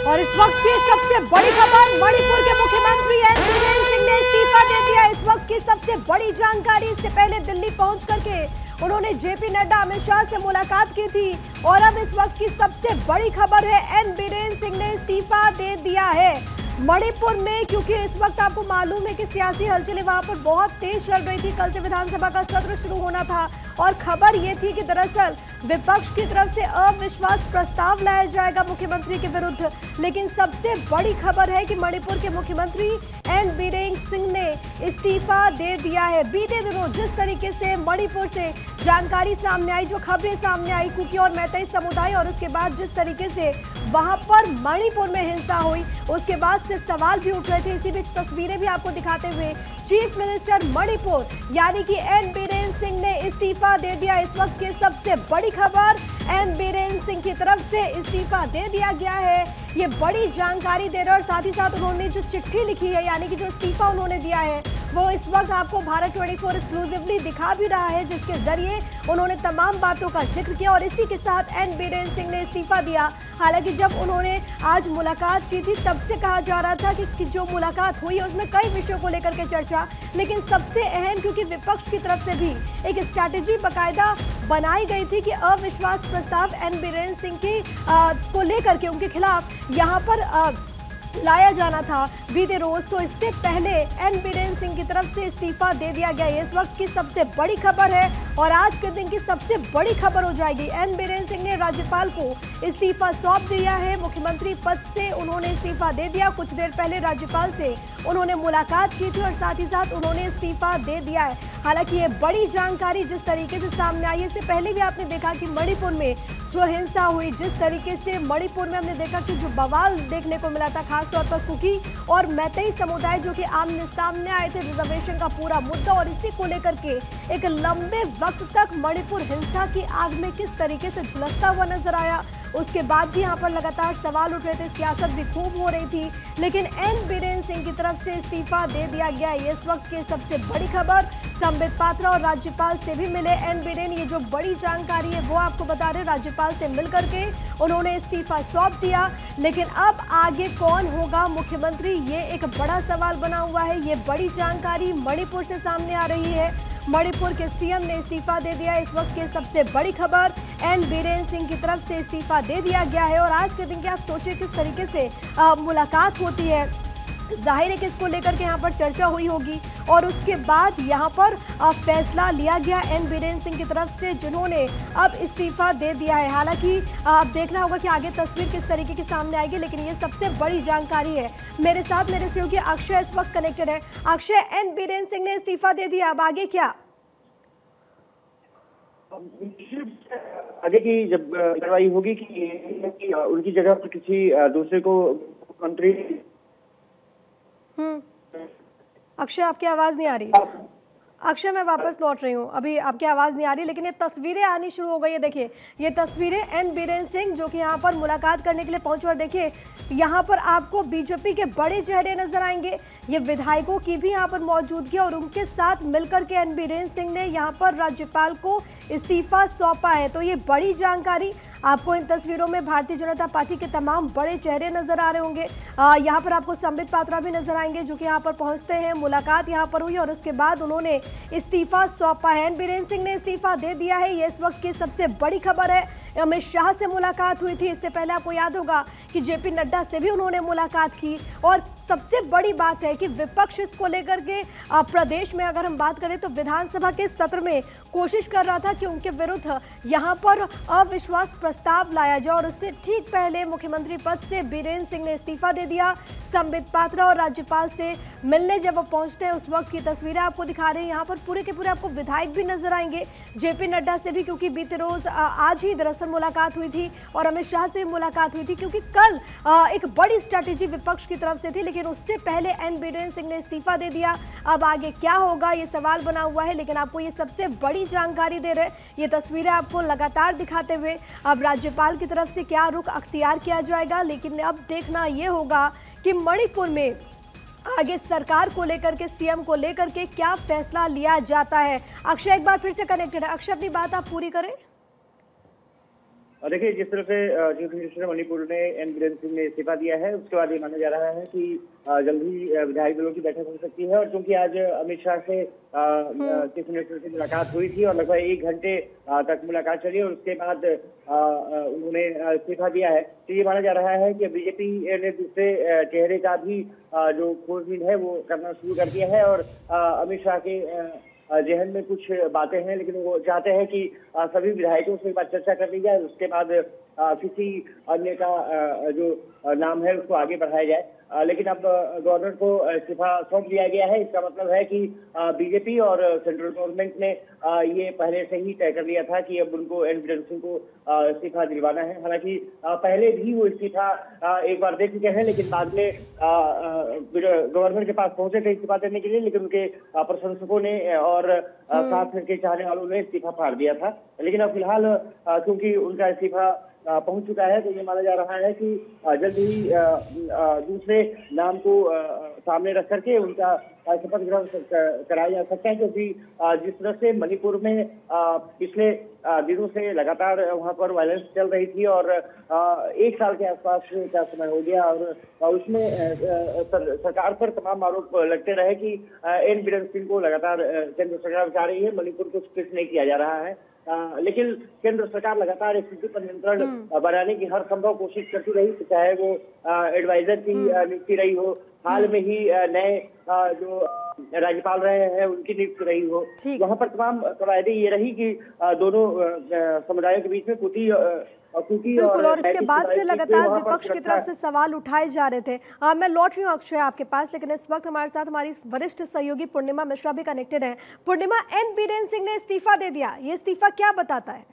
और इस वक्त की सबसे बड़ी खबर, मणिपुर के मुख्यमंत्री एन बीरेन सिंह ने इस्तीफा दे दिया। इस वक्त की सबसे बड़ी जानकारी, इससे पहले दिल्ली पहुंच करके उन्होंने जेपी नड्डा, अमित शाह से मुलाकात की थी और अब इस वक्त की सबसे बड़ी खबर है, एन बीरेन सिंह ने इस्तीफा दे दिया है मणिपुर में। क्योंकि इस वक्त आपको मालूम है कि सियासी हलचलें वहां पर बहुत तेज चल रही थी। कल से विधानसभा का सत्र शुरू होना था और खबर ये थी कि दरअसल विपक्ष की तरफ से अविश्वास प्रस्ताव लाया जाएगा मुख्यमंत्री के विरुद्ध। लेकिन सबसे बड़ी खबर है कि मणिपुर के मुख्यमंत्री एन बीरेन सिंह ने इस्तीफा दे दिया है। बीते दिनों जिस तरीके से मणिपुर से जानकारी सामने आई, जो खबरें सामने आई कुकी और मैतेई समुदाय, और उसके बाद जिस तरीके से वहां पर मणिपुर में हिंसा हुई, उसके बाद से सवाल भी उठ रहे थे। इसी बीच तस्वीरें भी आपको दिखाते हुए चीफ मिनिस्टर मणिपुर यानी कि एन बीरेन सिंह ने इस्तीफा दे दिया। इस वक्त की सबसे बड़ी खबर, एन बीरेन सिंह की तरफ से इस्तीफा दे दिया गया है। ये बड़ी जानकारी दे रहे और साथ ही साथ उन्होंने जो चिट्ठी लिखी है यानी कि जो इस्तीफा उन्होंने दिया है वो इस वक्त आपको भारत 24 एक्सक्लूसिवली दिखा भी रहा है, जिसके जरिए उन्होंने तमाम बातों का जिक्र किया और इसी के साथ एन बीरेन सिंह ने इस्तीफा दिया। हालांकि जब उन्होंने आज मुलाकात की थी तब से कहा जा रहा था कि जो मुलाकात हुई है उसमें कई विषयों को लेकर के चर्चा, लेकिन सबसे अहम क्योंकि विपक्ष की तरफ से भी एक स्ट्रैटेजी बाकायदा बनाई गई थी कि अविश्वास प्रस्ताव एन बीरेन सिंह की को लेकर के उनके खिलाफ यहाँ पर लाया जाना था बीते रोज। तो इससे पहले एन बीरेन सिंह की तरफ से इस्तीफा दे दिया गया। इस वक्त की सबसे बड़ी खबर है और आज के दिन की सबसे बड़ी खबर हो जाएगी। एन बीरेन सिंह ने राज्यपाल को इस्तीफा सौंप दिया है, मुख्यमंत्री पद से उन्होंने इस्तीफा दे दिया। कुछ देर पहले राज्यपाल से उन्होंने मुलाकात की थी और साथ ही साथ उन्होंने इस्तीफा दे दिया है। हालांकि ये बड़ी जानकारी जिस तरीके से सामने आई, इससे पहले भी आपने देखा कि मणिपुर में जो हिंसा हुई, जिस तरीके से मणिपुर में हमने देखा कि जो बवाल देखने को मिला था, खासतौर पर कुकी और मैतेई समुदाय जो कि आमने सामने आए थे, रिजर्वेशन का पूरा मुद्दा, और इसी को लेकर के एक लंबे वक्त तक मणिपुर हिंसा की आग में किस तरीके से झुलसता हुआ नजर आया। उसके बाद भी यहाँ पर लगातार सवाल उठ रहे थे, सियासत भी खूब हो रही थी, लेकिन एन बीरेन सिंह की तरफ से इस्तीफा दे दिया गया। इस वक्त की सबसे बड़ी खबर, संबित पात्रा और राज्यपाल से भी मिले एन बीरेन। ये जो बड़ी जानकारी है वो आपको बता रहे, राज्यपाल से मिलकर के उन्होंने इस्तीफा सौंप दिया। लेकिन अब आगे कौन होगा मुख्यमंत्री, ये एक बड़ा सवाल बना हुआ है। ये बड़ी जानकारी मणिपुर से सामने आ रही है। मणिपुर के सीएम ने इस्तीफा दे दिया। इस वक्त की सबसे बड़ी खबर, एन बीरेन सिंह की तरफ से इस्तीफा दे दिया गया है। और आज के दिन की आप सोचिए किस तरीके से मुलाकात होती है, जाहिर है कि इसको लेकर के यहाँ पर चर्चा हुई होगी और उसके बाद यहाँ पर फैसला लिया गया एन बीरेन सिंह की तरफ से, जिन्होंने अब इस्तीफा दे दिया है। हालांकि आप देखना होगा कि आगे तस्वीर किस तरीके की सामने आएगी, लेकिन ये सबसे बड़ी जानकारी है। मेरे साथ मेरे सहयोगी अक्षय इस वक्त कनेक्टेड है। अक्षय, एन बीरेन सिंह ने इस्तीफा दे दिया, अब आगे क्या? आगे की जब कार्रवाई होगी कि उनकी जगह पर किसी दूसरे को मंत्री। अक्षय, आपकी आवाज नहीं आ रही। अक्षय, मैं वापस लौट रही हूँ, अभी आपकी आवाज़ नहीं आ रही, लेकिन ये तस्वीरें आनी शुरू हो गई है। देखिए ये तस्वीरें एन बीरेन सिंह जो कि यहाँ पर मुलाकात करने के लिए पहुंचे और देखिए यहाँ पर आपको बीजेपी के बड़े चेहरे नजर आएंगे। ये विधायकों की भी यहाँ पर मौजूदगी और उनके साथ मिलकर के एन बीरेन सिंह ने यहाँ पर राज्यपाल को इस्तीफा सौंपा है। तो ये बड़ी जानकारी, आपको इन तस्वीरों में भारतीय जनता पार्टी के तमाम बड़े चेहरे नजर आ रहे होंगे। यहाँ पर आपको संबित पात्रा भी नजर आएंगे जो कि यहाँ पर पहुंचते हैं। मुलाकात यहाँ पर हुई और उसके बाद उन्होंने इस्तीफा सौंपा है। एन बीरेन सिंह ने इस्तीफा दे दिया है। ये इस वक्त की सबसे बड़ी खबर है। अमित शाह से मुलाकात हुई थी, इससे पहले आपको याद होगा कि जेपी नड्डा से भी उन्होंने मुलाकात की। और सबसे बड़ी बात है कि विपक्ष इसको लेकर के प्रदेश में अगर हम बात करें तो विधानसभा के सत्र में कोशिश कर रहा था कि उनके विरुद्ध यहाँ पर अविश्वास प्रस्ताव लाया जाए और उससे ठीक पहले मुख्यमंत्री पद से बीरेन सिंह ने इस्तीफा दे दिया। संबित पात्रा और राज्यपाल से मिलने जब वो पहुंचते हैं उस वक्त की तस्वीरें आपको दिखा रहे हैं। यहाँ पर पूरे के पूरे आपको विधायक भी नजर आएंगे जेपी नड्डा से भी, क्योंकि बीते रोज आज ही दरअसल मुलाकात हुई थी और अमित शाह से भी मुलाकात हुई थी, क्योंकि कल एक बड़ी स्ट्रैटेजी विपक्ष की तरफ से थी, लेकिन उससे पहले एन बीरेन सिंह ने इस्तीफा दे दिया। अब आगे क्या होगा ये सवाल बना हुआ है, लेकिन आपको ये सबसे बड़ी जानकारी दे रहे, ये तस्वीरें आपको लगातार दिखाते हुए अब राज्यपाल की तरफ से क्या रुख अख्तियार किया जाएगा। लेकिन अब देखना ये होगा कि मणिपुर में आगे सरकार को लेकर के, सीएम को लेकर के क्या फैसला लिया जाता है। अक्षय एक बार फिर से कनेक्टेड है। अक्षय, अपनी बात आप पूरी करें। देखिए, जिस तरह से चीफ मिनिस्टर मणिपुर ने एन बीरेन सिंह ने इस्तीफा दिया है, उसके बाद ये माना जा रहा है कि जल्द ही विधायक दलों की बैठक हो सकती है। और क्योंकि आज अमित शाह से चीफ मिनिस्टर से मुलाकात हुई थी और लगभग 1 घंटे तक मुलाकात चली और उसके बाद उन्होंने इस्तीफा दिया है, तो ये माना जा रहा है कि बीजेपी ने दूसरे चेहरे का भी जो खोजबीन है वो करना शुरू कर दिया है। और अमित शाह के जहन में कुछ बातें हैं, लेकिन वो चाहते हैं कि सभी विधायकों से एक बार चर्चा कर ली जाए, उसके बाद किसी अन्य का जो नाम है उसको आगे बढ़ाया जाए। लेकिन अब गवर्नर को इस्तीफा सौंप दिया गया है। इसका मतलब है कि बीजेपी और सेंट्रल गवर्नमेंट ने ये पहले से ही तय कर लिया था कि अब उनको एन बीरेन सिंह को इस्तीफा दिलवाना है। हालांकि पहले भी वो इस्तीफा एक बार दे चुके हैं, लेकिन बाद में गवर्नर के पास पहुंचे थे इस्तीफा देने के लिए, लेकिन उनके प्रशंसकों ने और साथ के चाहने वालों ने इस्तीफा फाड़ दिया था। लेकिन अब फिलहाल क्योंकि उनका इस्तीफा पहुंच चुका है, तो ये माना जा रहा है कि जल्द ही दूसरे नाम को सामने रख करके उनका शपथ ग्रहण कराया जा सकता है। क्योंकि जिस तरह से मणिपुर में पिछले दिनों से लगातार वहां पर वायलेंस चल रही थी और 1 साल के आसपास का समय हो गया और उसमें सरकार पर तमाम आरोप लगते रहे कि एन बीरेन सिंह को लगातार केंद्र सरकार चाह रही है, मणिपुर को स्प्लिट नहीं किया जा रहा है। लेकिन केंद्र सरकार लगातार स्थिति पर नियंत्रण बनाने की हर संभव कोशिश करती रही, चाहे वो एडवाइजर की नियुक्ति रही हो, हाल में ही नए जो राज्यपाल रहे हैं उनकी नियुक्ति रही हो। वहाँ पर तमाम कवायदे ये रही कि दोनों समुदायों के बीच में बिल्कुल, और इसके बाद से लगातार विपक्ष की तरफ से सवाल उठाए जा रहे थे। मैं लौट रही हूँ अक्षय आपके पास, लेकिन इस वक्त हमारे साथ हमारी वरिष्ठ सहयोगी पूर्णिमा मिश्रा भी कनेक्टेड है। पूर्णिमा, एन बीरेन सिंह ने इस्तीफा दे दिया, ये इस्तीफा क्या बताता है?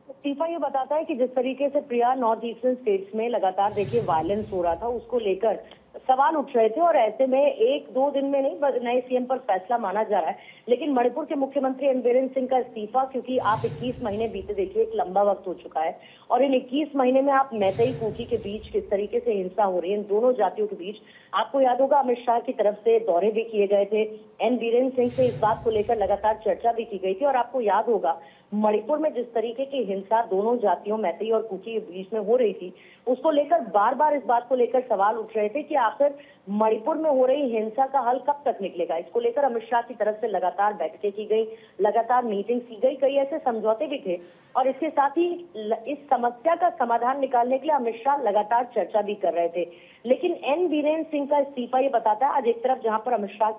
इस्तीफा ये बताता है कि जिस तरीके से प्रिया नॉर्थ ईस्टर्न स्टेट्स में लगातार देखिए वायलेंस हो रहा था, उसको लेकर सवाल उठ रहे थे और ऐसे में 1-2 दिन में नहीं नए सीएम पर फैसला माना जा रहा है। लेकिन मणिपुर के मुख्यमंत्री एन बीरेन सिंह का इस्तीफा, क्योंकि आप 21 महीने बीते देखिए, एक लंबा वक्त हो चुका है और इन 21 महीने में आप मैतेई कुकी के बीच किस तरीके से हिंसा हो रही है इन दोनों जातियों के बीच। आपको याद होगा अमित शाह की तरफ से दौरे भी किए गए थे, एन बीरेन सिंह से इस बात को लेकर लगातार चर्चा भी की गई थी। और आपको याद होगा मणिपुर में जिस तरीके की हिंसा दोनों जातियों मैतेई और कुकी के बीच में हो रही थी, उसको लेकर बार बार इस बात को लेकर सवाल उठ रहे थे कि आखिर मणिपुर में हो रही हिंसा का हल कब तक निकलेगा। इसको लेकर अमित शाह की तरफ से लगातार बैठकें की गई, लगातार मीटिंग की गई, कई ऐसे समझौते भी थे और इसके साथ ही इस समस्या का समाधान निकालने के लिए अमित शाह लगातार चर्चा भी कर रहे थे। लेकिन एन बीरेन सिंह का इस्तीफा ये बताता है, आज एक तरफ जहां पर अमित शाह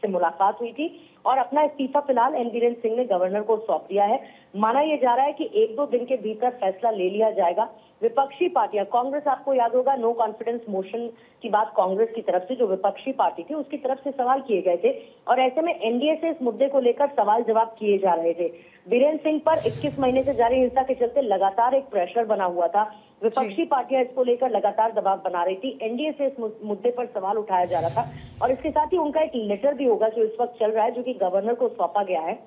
से मुलाकात हुई थी और अपना इस्तीफा फिलहाल एन बीरेन सिंह ने गवर्नर को सौंप दिया है। माना यह जा रहा है कि 1-2 दिन के भीतर फैसला ले लिया जाएगा। विपक्षी पार्टियां, कांग्रेस, आपको याद होगा नो कॉन्फिडेंस मोशन की बात कांग्रेस की तरफ से, जो विपक्षी पार्टी थी, उसकी तरफ से सवाल किए गए थे और ऐसे में एनडीए से इस मुद्दे को लेकर सवाल जवाब किए जा रहे थे। बीरेन सिंह पर 21 महीने से जारी हिंसा के चलते लगातार एक प्रेशर बना हुआ था, विपक्षी पार्टियां इसको लेकर लगातार दबाव बना रही थी, एनडीए से इस मुद्दे पर सवाल उठाया जा रहा था और इसके साथ ही उनका एक लेटर भी होगा जो इस वक्त चल रहा है, जो कि गवर्नर को सौंपा गया है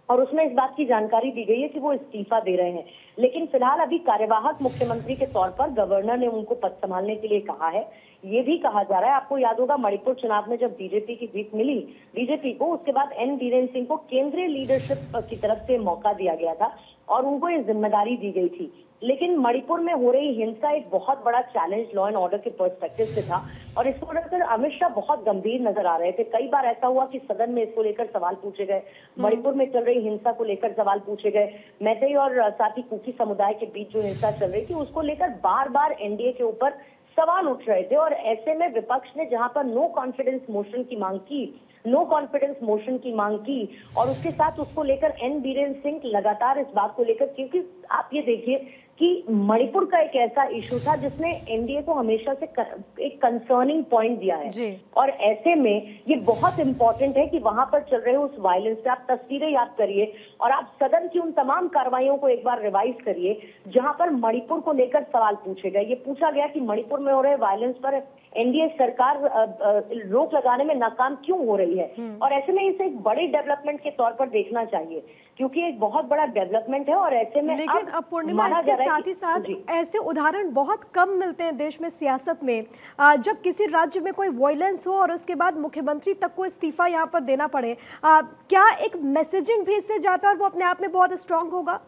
और उसमें इस बात की जानकारी दी गई है कि वो इस्तीफा दे रहे हैं। लेकिन फिलहाल अभी कार्यवाहक मुख्यमंत्री के तौर पर गवर्नर ने उनको पद संभालने के लिए कहा है। ये भी कहा जा रहा है, आपको याद होगा मणिपुर चुनाव में जब बीजेपी की जीत मिली बीजेपी को, उसके बाद एन बीरेन सिंह को केंद्रीय लीडरशिप की तरफ से मौका दिया गया था और उनको ये जिम्मेदारी दी गई थी। लेकिन मणिपुर में हो रही हिंसा एक बहुत बड़ा चैलेंज लॉ एंड ऑर्डर के पर्सपेक्टिव से था और इसको लेकर अमित शाह बहुत गंभीर नजर आ रहे थे। कई बार ऐसा हुआ कि सदन में इसको लेकर सवाल पूछे गए, मणिपुर में चल रही हिंसा को लेकर सवाल पूछे गए, मैतेई और साथ ही कुकी समुदाय के बीच जो हिंसा चल रही थी उसको लेकर बार बार एनडीए के ऊपर सवाल उठ रहे थे और ऐसे में विपक्ष ने जहां पर नो कॉन्फिडेंस मोशन की मांग की और उसके साथ उसको लेकर एन बीरेन सिंह लगातार इस बात को लेकर, क्योंकि आप ये देखिए कि मणिपुर का एक ऐसा इशू था जिसने एनडीए को हमेशा से एक कंसर्निंग पॉइंट दिया है और ऐसे में ये बहुत इंपॉर्टेंट है कि वहां पर चल रहे उस वायलेंस से आप तस्वीरें याद करिए और आप सदन की उन तमाम कार्रवाइयों को एक बार रिवाइज करिए जहां पर मणिपुर को लेकर सवाल पूछे गए। ये पूछा गया कि मणिपुर में हो रहे वायलेंस पर एनडीए सरकार रोक लगाने में नाकाम क्यों हो रही है और ऐसे में इसे एक बड़ी डेवलपमेंट के तौर पर देखना चाहिए, क्योंकि एक बहुत बड़ा डेवलपमेंट है और ऐसे में लेकिन अब पूर्णिमा इसके साथ ही साथ ऐसे उदाहरण बहुत कम मिलते हैं देश में सियासत में, जब किसी राज्य में कोई वायलेंस हो और उसके बाद मुख्यमंत्री तक को इस्तीफा यहाँ पर देना पड़े। क्या एक मैसेजिंग भी इससे जाता है और वो अपने आप में बहुत स्ट्रांग होगा?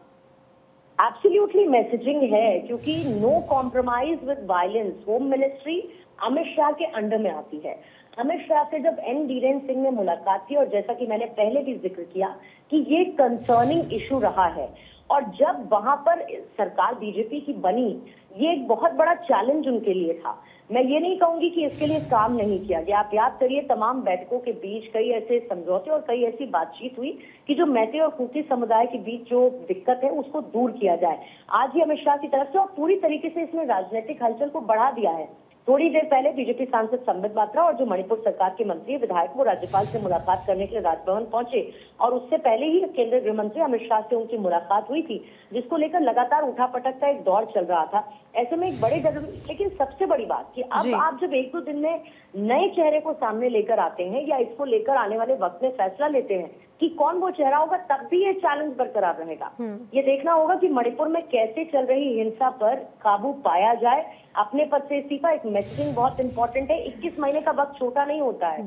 एब्सोल्युटली मैसेजिंग है, क्योंकि no compromise with violence home ministry Amit Shah के अंडर में आती है। अमित शाह से जब एन बीरेन सिंह ने मुलाकात की, और जैसा कि मैंने पहले भी जिक्र किया कि ये कंसर्निंग इशू रहा है, और जब वहां पर सरकार बीजेपी की बनी, ये एक बहुत बड़ा चैलेंज उनके लिए था। मैं ये नहीं कहूंगी कि इसके लिए काम नहीं किया गया। आप याद करिए, तमाम बैठकों के बीच कई ऐसे समझौते और कई ऐसी बातचीत हुई कि जो मैते और कुकी समुदाय के बीच जो दिक्कत है उसको दूर किया जाए। आज ही अमित शाह की तरफ से और पूरी तरीके से इसने राजनीतिक हलचल को बढ़ा दिया है। थोड़ी देर पहले बीजेपी सांसद संबित पात्रा और जो मणिपुर सरकार के मंत्री विधायक वो राज्यपाल से मुलाकात करने के लिए राजभवन पहुंचे, और उससे पहले ही केंद्रीय गृह मंत्री अमित शाह से उनकी मुलाकात हुई थी, जिसको लेकर लगातार उठापटक का एक दौर चल रहा था। ऐसे में एक बड़े लेकिन सबसे बड़ी बात कि अब आप जब एक दो दिन में नए चेहरे को सामने लेकर आते हैं या इसको लेकर आने वाले वक्त में फैसला लेते हैं कि कौन वो चेहरा होगा, तब भी ये चैलेंज बरकरार रहेगा। ये देखना होगा कि मणिपुर में कैसे चल रही हिंसा पर काबू पाया जाए। अपने पद से इस्तीफा, एक मैसेजिंग बहुत इंपॉर्टेंट है। 21 महीने का वक्त छोटा नहीं होता है।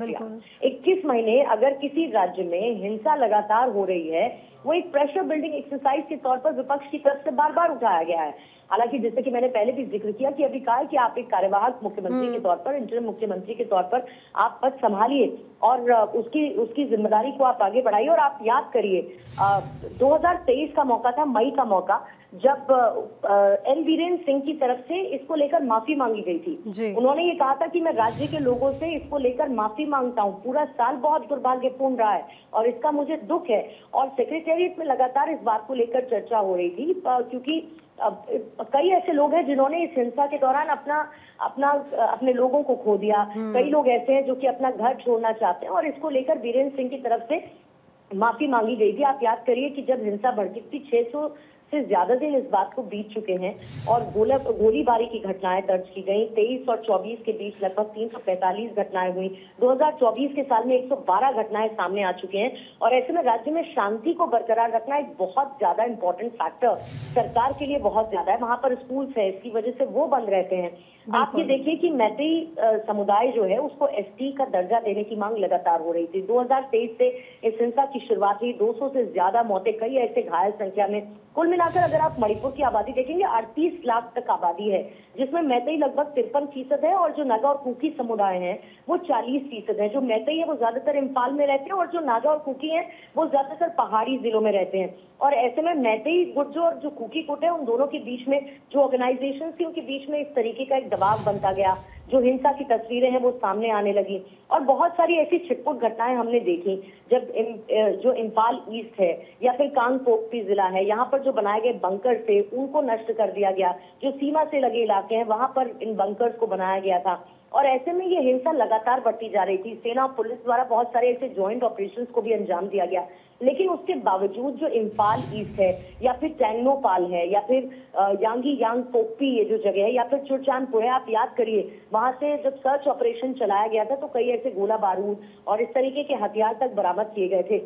21 महीने अगर किसी राज्य में हिंसा लगातार हो रही है, वो एक प्रेशर बिल्डिंग एक्सरसाइज के तौर पर विपक्ष की तरफ से बार बार उठाया गया है। हालांकि जैसे कि मैंने पहले भी जिक्र किया कि अभी कहा है कि आप एक कार्यवाहक मुख्यमंत्री के तौर पर, इंटरिम मुख्यमंत्री के तौर पर आप पद संभालिए और उसकी जिम्मेदारी को आप आगे बढ़ाइए। और आप याद करिए 2023 का मौका था, मई का मौका, जब एन बीरेन सिंह की तरफ से इसको लेकर माफी मांगी गई थी। उन्होंने ये कहा था कि मैं राज्य के लोगों से इसको लेकर माफी मांगता हूँ, पूरा साल बहुत दुर्भाग्यपूर्ण रहा है और इसका मुझे दुख है। और सेक्रेटेरिएट में लगातार इस बात को लेकर चर्चा हो रही थी, क्योंकि कई ऐसे लोग हैं जिन्होंने इस हिंसा के दौरान अपने लोगों को खो दिया। कई लोग ऐसे हैं जो कि अपना घर छोड़ना चाहते हैं, और इसको लेकर बीरेन सिंह की तरफ से माफी मांगी गई थी। आप याद करिए कि जब हिंसा भड़की थी, 600 से ज्यादा दिन इस बात को बीत चुके हैं और गोलीबारी की घटनाएं दर्ज की गई। 23 और 24 के बीच लगभग 345 घटनाएं हुई। 2024 के साल में 112 घटनाएं सामने आ चुके हैं। और ऐसे में राज्य में शांति को बरकरार रखना एक बहुत ज्यादा इंपॉर्टेंट फैक्टर सरकार के लिए बहुत ज्यादा है। वहां पर स्कूल्स है, इसकी वजह से वो बंद रहते हैं। आप ये देखिए कि मैतेई समुदाय जो है उसको एसटी का दर्जा देने की मांग लगातार हो रही थी। 2023 से इस हिंसा की शुरुआत हुई, 200 से ज्यादा मौतें, कई ऐसे घायल संख्या में। कुल मिलाकर अगर आप मणिपुर की आबादी देखेंगे 38 लाख तक आबादी है, जिसमें मैतेई लगभग 53% है और जो नागा और कुकी समुदाय है वो 40% है। जो मैतेई है वो ज्यादातर इम्फाल में रहते हैं और जो नागा और कुकी है वो ज्यादातर पहाड़ी जिलों में रहते हैं। और ऐसे में मैतेई गुट जो और जो कुकी गुट है, उन दोनों के बीच में जो ऑर्गेनाइजेशन थी उनके बीच में इस तरीके का एक दबाव बनता गया। जो हिंसा की तस्वीरें हैं वो सामने आने लगी और बहुत सारी ऐसी छिटपुट घटनाएं हमने देखी। जब जो इम्फाल ईस्ट है या फिर कांगपोकपी जिला है, यहाँ पर जो बनाए गए बंकर थे उनको नष्ट कर दिया गया। जो सीमा से लगे इलाके हैं वहां पर इन बंकर्स को बनाया गया था। और ऐसे में ये हिंसा लगातार बढ़ती जा रही थी। सेना और पुलिस द्वारा बहुत सारे ऐसे ज्वाइंट ऑपरेशंस को भी अंजाम दिया गया, लेकिन उसके बावजूद जो इम्फाल ईस्ट है या फिर टैंगनोपाल है या फिर यांगपोकपी ये जो जगह है या फिर चुरचानपुर है, आप याद करिए वहां से जब सर्च ऑपरेशन चलाया गया था तो कई ऐसे गोला बारूद और इस तरीके के हथियार तक बरामद किए गए थे।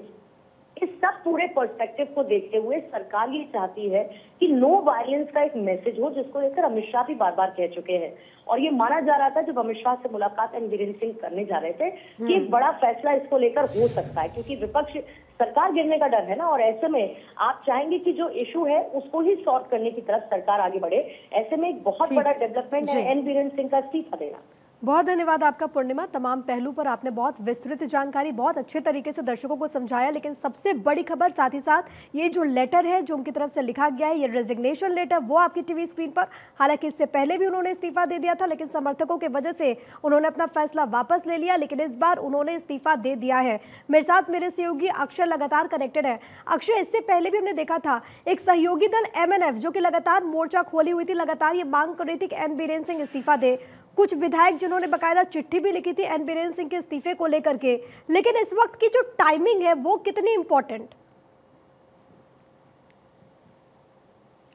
इस सब पूरे पर्सपेक्टिव को देखते हुए सरकार ये चाहती है कि नो वायलेंस का एक मैसेज हो, जिसको लेकर अमित शाह भी बार बार कह चुके हैं। और ये माना जा रहा था जब अमित शाह से मुलाकात एन बीरेन सिंह करने जा रहे थे कि एक बड़ा फैसला इसको लेकर हो सकता है, क्योंकि विपक्ष सरकार गिरने का डर है ना। और ऐसे में आप चाहेंगे कि जो इशू है उसको ही सॉर्ट करने की तरफ सरकार आगे बढ़े। ऐसे में एक बहुत बड़ा डेवलपमेंट है एन बीरेन सिंह का इस्तीफा देना। बहुत धन्यवाद आपका पूर्णिमा। तमाम पहलू पर आपने बहुत विस्तृत जानकारी बहुत अच्छे तरीके से दर्शकों को समझाया। लेकिन सबसे बड़ी खबर साथ ही साथ ये जो लेटर है जो उनकी तरफ से लिखा गया है, ये रेजिग्नेशन लेटर, वो आपकी टीवी स्क्रीन पर, हालांकि इससे पहले भी उन्होंने इस्तीफा दे दिया था लेकिन समर्थकों की वजह से उन्होंने अपना फैसला वापस ले लिया, लेकिन इस बार उन्होंने इस्तीफा दे दिया है। मेरे साथ मेरे सहयोगी अक्षय लगातार कनेक्टेड है। अक्षय, इससे पहले भी हमने देखा था एक सहयोगी दल MNF जो कि लगातार मोर्चा खोली हुई थी, लगातार ये मांग कर रही थी कि एन बीरेन सिंह इस्तीफा दे। कुछ विधायक जिन्होंने बकायदा चिट्ठी भी लिखी थी एन बीरेन सिंह के इस्तीफे को लेकर के। लेकिन इस वक्त की जो टाइमिंग है वो कितनी इंपॉर्टेंट?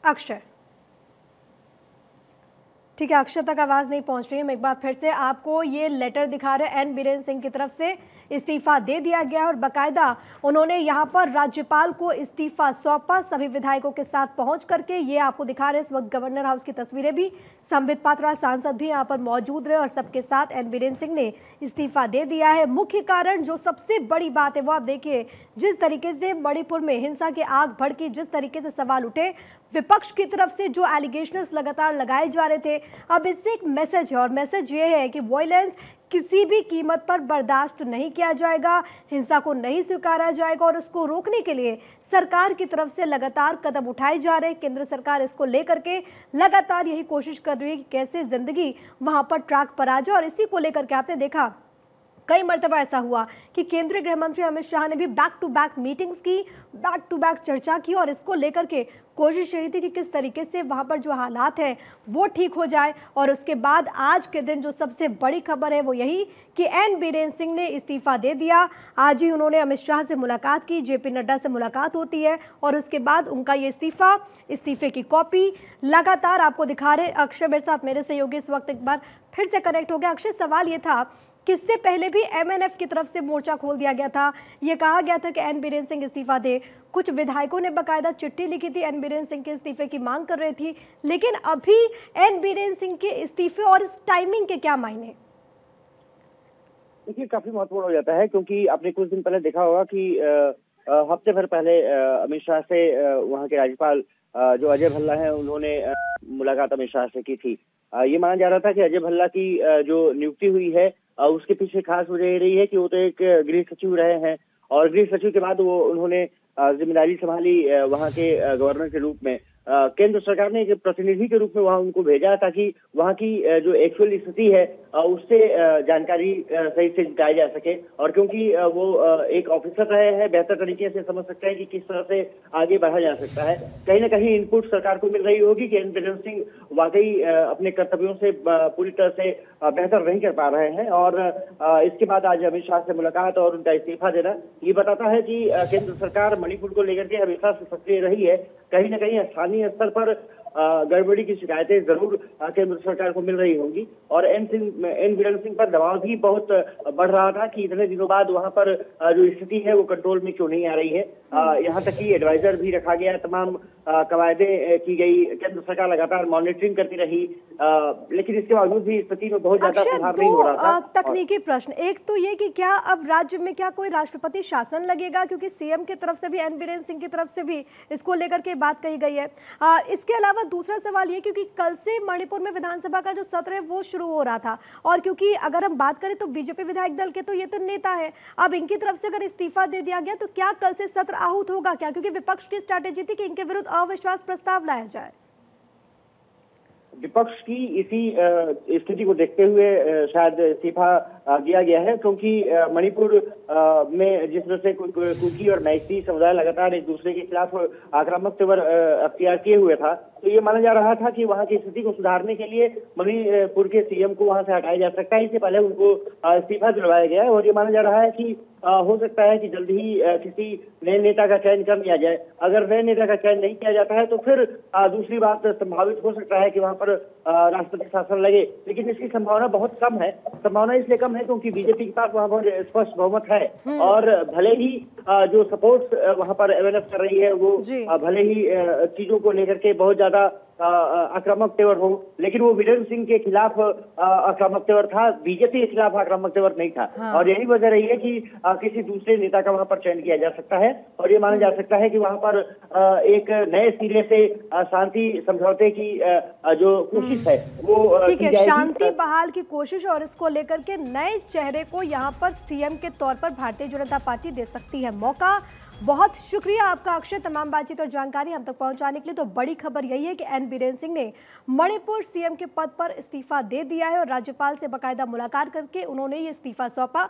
अक्षय, ठीक है, अक्षय तक आवाज नहीं पहुंच रही है। मैं एक बार फिर से आपको ये लेटर दिखा रहे हैं, एन बीरेन सिंह की तरफ से इस्तीफा दे दिया गया और बकायदा उन्होंने यहाँ पर राज्यपाल को इस्तीफा सौंपा सभी विधायकों के साथ पहुंच करके। ये आपको दिखा रहे हैं इस वक्त गवर्नर हाउस की तस्वीरें भी। संबित पात्रा सांसद भी यहाँ पर मौजूद रहे और सबके साथ एन बीरेन सिंह ने इस्तीफा दे दिया है। मुख्य कारण, जो सबसे बड़ी बात है वो आप देखिए, जिस तरीके से मणिपुर में हिंसा की आग भड़की, जिस तरीके से सवाल उठे, विपक्ष की तरफ से जो एलिगेशंस लगातार लगाए जा रहे थे, अब इससे एक मैसेज है और मैसेज ये है कि वायलेंस किसी भी कीमत पर बर्दाश्त नहीं किया जाएगा, हिंसा को नहीं स्वीकारा जाएगा और उसको रोकने के लिए सरकार की तरफ से लगातार कदम उठाए जा रहे हैं। केंद्र सरकार इसको लेकर के लगातार यही कोशिश कर रही है कि कैसे जिंदगी वहां पर ट्रैक पर आ जाए और इसी को लेकर के आपने देखा कई मरतबा ऐसा हुआ कि केंद्रीय गृह मंत्री अमित शाह ने भी बैक टू बैक मीटिंग्स की, बैक टू बैक चर्चा की और इसको लेकर के कोशिश यही थी कि किस तरीके से वहां पर जो हालात हैं वो ठीक हो जाए। और उसके बाद आज के दिन जो सबसे बड़ी खबर है वो यही कि एन बीरेन सिंह ने इस्तीफा दे दिया। आज ही उन्होंने अमित शाह से मुलाकात की, जेपी नड्डा से मुलाकात होती है और उसके बाद उनका ये इस्तीफे की कॉपी लगातार आपको दिखा रहे। अक्षय मेरे साथ, मेरे सहयोगी इस वक्त एक बार फिर से कनेक्ट हो गया। अक्षय, सवाल ये था कि इससे पहले भी एमएनएफ की तरफ से मोर्चा खोल दिया गया था, ये कहा गया था कि एन बीरेन सिंह इस्तीफा दे। कुछ विधायकों ने बाकायदा चिट्ठी लिखी थी, एन बीरेन सिंह के इस्तीफे की मांग कर रही थी, लेकिन अभी एन बीरेन सिंह के इस्तीफे और इस टाइमिंग के क्या मायने? देखिए, काफी महत्वपूर्ण हो जाता है क्योंकि आपने कुछ दिन पहले देखा होगा कि हफ्ते भर पहले अमित शाह से वहाँ के राज्यपाल जो अजय भल्ला हैं उन्होंने मुलाकात अमित शाह से की थी। ये माना जा रहा था कि अजय भल्ला की जो नियुक्ति हुई है उसके पीछे खास वजह ये रही है कि वो तो एक गृह सचिव रहे हैं और गृह सचिव के बाद वो उन्होंने जिम्मेदारी संभाली वहाँ के गवर्नर के रूप में। केंद्र सरकार ने एक प्रतिनिधि के रूप में वहाँ उनको भेजा ताकि वहाँ की जो एक्चुअल स्थिति है उससे जानकारी सही से जुटाई जा सके। और क्योंकि वो एक ऑफिसर रहे हैं, बेहतर तरीके से समझ सकते हैं कि किस तरह से आगे बढ़ा जा सकता है। कहीं ना कहीं इनपुट सरकार को मिल रही होगी कि एन बीरेन सिंह वाकई अपने कर्तव्यों से पूरी तरह से बेहतर नहीं कर पा रहे हैं और इसके बाद आज अमित शाह से मुलाकात और उनका इस्तीफा देना ये बताता है कि केंद्र सरकार मणिपुर को लेकर के हमेशा से सक्रिय रही है। कहीं ना कहीं स्थानीय स्तर पर गड़बड़ी की शिकायतें जरूर केंद्र सरकार को मिल रही होंगी और एन बीरेन सिंह पर दबाव भी बहुत बढ़ रहा था कि इतने दिनों बाद वहां पर जो स्थिति है वो कंट्रोल में क्यों नहीं आ रही है। यहाँ तक कि एडवाइजर भी रखा गया, तमाम कवायदे की गई, केंद्र सरकार लगातार मॉनिटरिंग करती रही, लेकिन इसके बावजूद भी स्थिति में बहुत ज्यादा सुधार नहीं हो रहा था। तकनीकी प्रश्न, एक तो ये कि क्या अब राज्य में क्या कोई राष्ट्रपति शासन लगेगा, क्योंकि सीएम की तरफ से भी एन बीरेन सिंह की तरफ से भी इसको लेकर के बात कही गई है। इसके अलावा दूसरा सवाल ये, क्योंकि कल से मणिपुर में विधानसभा का जो सत्र है वो शुरू हो रहा था और क्योंकि अगर हम बात करें तो बीजेपी विधायक दल के तो ये तो नेता है, अब इनकी तरफ से अगर इस्तीफा दे दिया गया तो क्या कल से सत्र आहूत होगा क्या? क्योंकि विपक्ष की स्ट्रैटेजी थी कि इनके विरुद्ध अविश्वास प्रस्ताव लाया जाए। विपक्ष की इसी स्थिति को देखते हुए शायद इस्तीफा दिया गया है क्योंकि मणिपुर में जिस तरह से कुकी और मैती समुदाय लगातार एक दूसरे के खिलाफ आक्रामक तेवर अख्तियार किए हुए था, तो ये माना जा रहा था कि वहाँ की स्थिति को सुधारने के लिए मणिपुर के सीएम को वहाँ से हटाया जा सकता है। इससे पहले उनको इस्तीफा दिलवाया गया है और ये माना जा रहा है कि हो सकता है कि जल्दी ही किसी नए नेता का चयन कर लिया जाए। अगर नए नेता का चयन नहीं किया जाता है तो फिर दूसरी बात संभावित हो सकता है कि वहां पर राष्ट्रपति शासन लगे, लेकिन इसकी संभावना बहुत कम है। संभावना इसलिए कम है क्योंकि बीजेपी के पास वहां पर स्पष्ट बहुमत है और भले ही जो सपोर्ट वहां पर एमएनएफ कर रही है वो भले ही चीजों को लेकर के बहुत ज्यादा आक्रामक तेवर हो, लेकिन वो बीरेन सिंह के खिलाफ आक्रामक तेवर था, बीजेपी के खिलाफ आक्रामक तेवर नहीं था। और यही वजह रही है कि किसी दूसरे नेता का वहां पर चयन किया जा सकता है और ये माना जा सकता है कि वहां पर एक नए सिरे से शांति समझौते की जो कोशिश है वो ठीक है, शांति बहाल की कोशिश और इसको लेकर के नए चेहरे को यहाँ पर सीएम के तौर पर भारतीय जनता पार्टी दे सकती है मौका। बहुत शुक्रिया आपका अक्षय, तमाम बातचीत और जानकारी हम तक पहुंचाने के लिए। तो बड़ी खबर यही है कि एन बीरेन सिंह ने मणिपुर सीएम के पद पर इस्तीफा दे दिया है और राज्यपाल से बाकायदा मुलाकात करके उन्होंने ये इस्तीफा सौंपा।